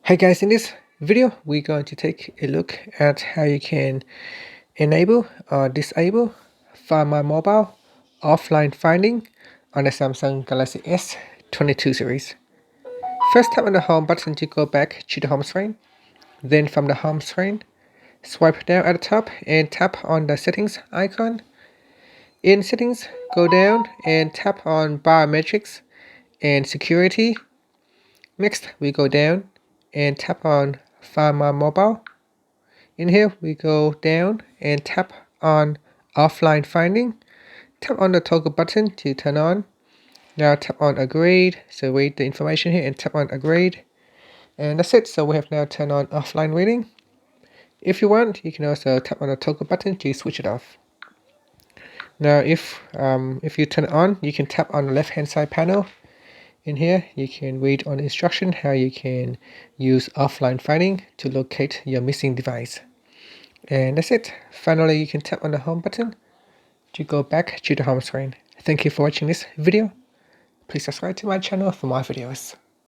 Hey guys, in this video we're going to take a look at how you can enable or disable Find My Mobile offline finding on the Samsung Galaxy S22 series. First, tap on the home button to go back to the home screen. Then from the home screen, swipe down at the top and tap on the settings icon. In settings, go down and tap on biometrics and security. Next, we go down and tap on Find My Mobile. In here, we go down and tap on Offline Finding. Tap on the toggle button to turn on. Now tap on Agreed. So read the information here and tap on Agreed. And that's it. So we have now turned on offline reading. If you want, you can also tap on the toggle button to switch it off. Now, if you turn it on, you can tap on the left-hand side panel. In here, you can read on the instruction how you can use offline finding to locate your missing device. And that's it. Finally, you can tap on the home button to go back to the home screen. Thank you for watching this video. Please subscribe to my channel for more videos.